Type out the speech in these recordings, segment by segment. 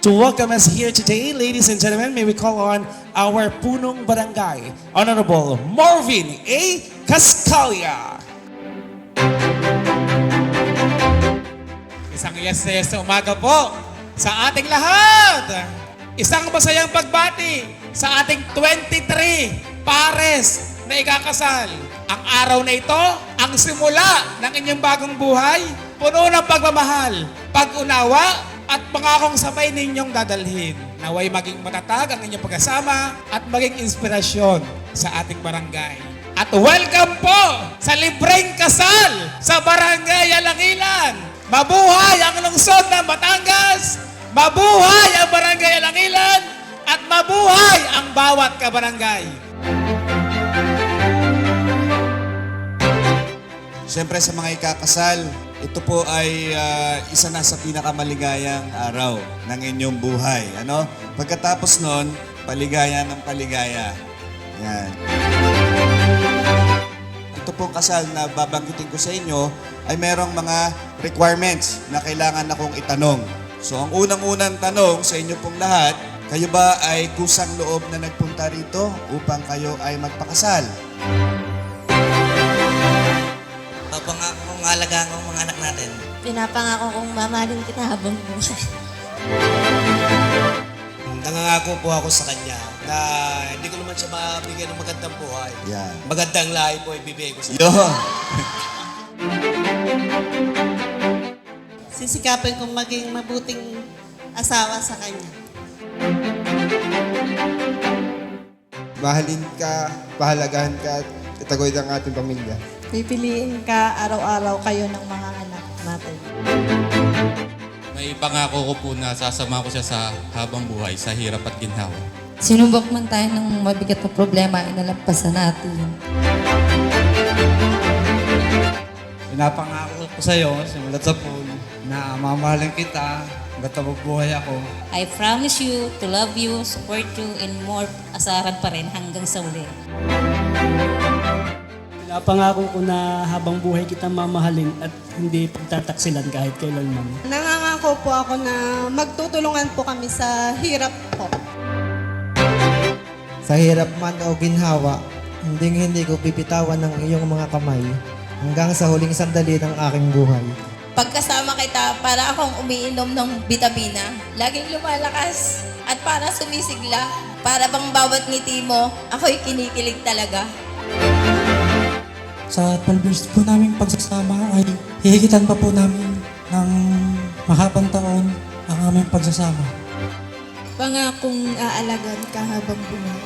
To welcome us here today, ladies and gentlemen, may we call on our punong barangay, Honorable Marvin A. Cascalia. Isang yes na yes na umaga po sa ating lahat. Isang masayang pagbati sa ating 23 pares na ikakasal. Ang araw na ito, ang simula ng inyong bagong buhay, puno ng pagmamahal, pag-unawa, at pangakong sabay ninyong dadalhin. Naway maging matatag ang inyong pagkasama at maging inspirasyon sa ating barangay. At welcome po sa libreng kasal sa Barangay Alangilan. Mabuhay ang lungsod ng Batangas! Mabuhay ang Barangay Alangilan! At mabuhay ang bawat kabarangay! Siyempre sa mga ikakasal, ito po ay isa na sa pinakamaligayang araw ng inyong buhay. Ano? Pagkatapos nun, paligaya ng paligaya. Yan. Ito pong kasal na babanggitin ko sa inyo ay merong mga requirements na kailangan akong itanong. So ang unang-unang tanong sa inyo pong lahat, kayo ba ay kusang loob na nagpunta rito upang kayo ay magpakasal? Papangako kong alagaan ang mga anak natin. Pinapangako kong mamahalin kita habang buhay. Nangangako po ako sa kanya na hindi ko naman siya mabigyan ng magandang buhay. Yan. Magandang lahi po ibibigay ko sa kanya. Yun. Sisikapin kong maging mabuting asawa sa kanya. Mahalin ka, pahalagahan ka, at itagoy ang ating pamilya. Pipiliin ka araw-araw kayo ng mga anak natin. May pangako ko po na sasama ko siya sa habang buhay, sa hirap at ginhawa. Sinubok man tayo ng mabigat na problema, inalampasan natin. Pinapangako ko sa iyo, simulat sa pool, na mamahalin kita hanggat mabubuhay ako. I promise you to love you, support you, and more asaran pa rin hanggang sa uli. Pinapangako ko na habang buhay kita mamahalin at hindi pagtataksilan kahit kailanman. Nangangako po ako na magtutulungan po kami sa hirap po. Sa hirap man o ginhawa, hindi ko pipitawan ng iyong mga kamay hanggang sa huling sandali ng aking buhay. Pagkasama kita, para akong umiinom ng bitamina. Laging lumalakas at para sumisigla. Para bang bawat ngiti mo, ako'y kinikilig talaga. Sa 12 years po naming pagsasama ay hihigitan pa po namin ng mahabang taon ang aming pagsasama. Pangakong aalagan ka habang buhay.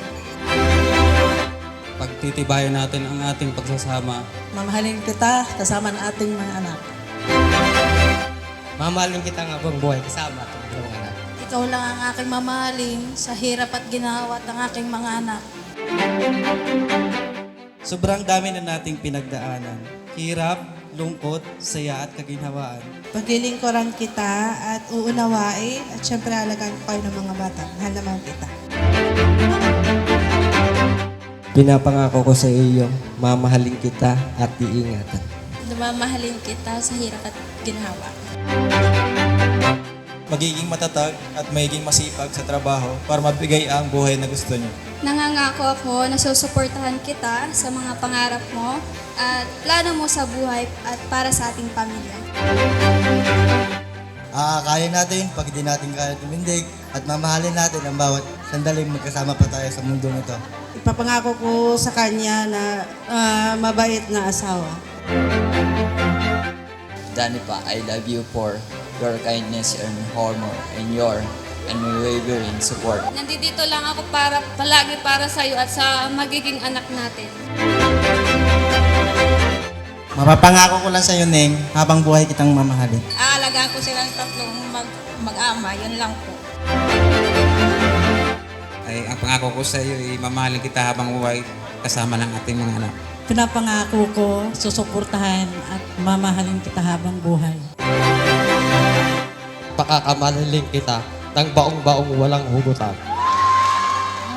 Pagtitibayan natin ang ating pagsasama. Mamahalin kita kasama ng ating mga anak. Mamahalin kita habang buhay kasama at dalawang anak. Ikaw lang ang aking mamahalin sa hirap at ginawa ng aking mga anak. Sobrang dami na nating pinagdaanan. Hirap, lungkot, saya at kaginhawaan. Paglilingkuran kita at uunawain at syempre alagaan ko kayo ng mga bata. Mahal naman kita. Pinapangako ko sa iyo, mamahalin kita at iingatan. Mamahalin kita sa hirap at ginawa. Magiging matatag at magiging masipag sa trabaho para mabigay ang buhay na gusto niyo. Nangangako ako na susuportahan kita sa mga pangarap mo at plano mo sa buhay at para sa ating pamilya. Kaya natin pag di natin kaya tumindig at mamahalin natin ang bawat sandaling magkasama pa tayo sa mundong ito. Ipapangako ko sa kanya na mabait na asawa. Danipa, I love you for your kindness and honor and your unwavering support. Nandito lang ako palagi para sa iyo at sa magiging anak natin. Mapapangako ko lang sa iyo, Neng, habang buhay kitang mamahalin. Aalagaan ko silang tatlong mag-ama, yun lang po. Ay, ang pangako ko sa iyo, mamahalin kita habang buhay kasama ng ating mga anak. Pinapangako ko, susuportahan at mamahalin kita habang buhay. Pakakamahalin kita ng baong-baong walang hugutan.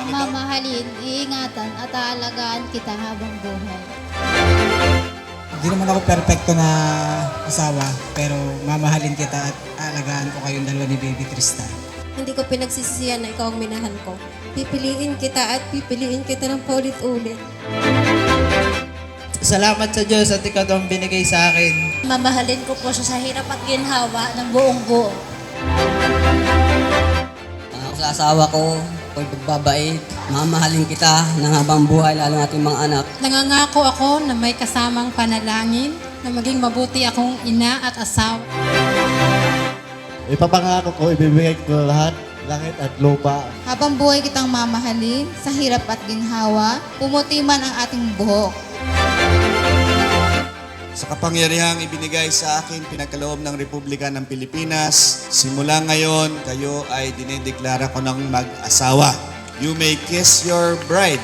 Mamahalin, iingatan at aalagaan kita habang buhay. Hindi naman ako perfecto na asawa, pero mamahalin kita at alagaan ko kayong dalawa ni Baby Tristan. Hindi ko pinagsisisihan na ikaw ang minahal ko. Pipiliin kita at pipiliin kita ng paulit-ulit. Salamat sa Diyos at ikaw ang binigay sa akin. Mamahalin ko po siya sa hirap at ginhawa ng buong buo. Ako sa asawa ko, ako'y pagbabait. Mamahalin kita ng habang buhay, lalo ng ating mga anak. Nangangako ako na may kasamang panalangin na maging mabuti akong ina at asawa. Ipapangako ko, ibibigay ko lahat, langit at lupa. Habang buhay kitang mamahalin, sa hirap at ginhawa, pumuti man ang ating buhok. Sa kapangyarihang ibinigay sa akin pinagkaloob ng Republika ng Pilipinas, simula ngayon, kayo ay dinideklara ko ng mag-asawa. You may kiss your bride.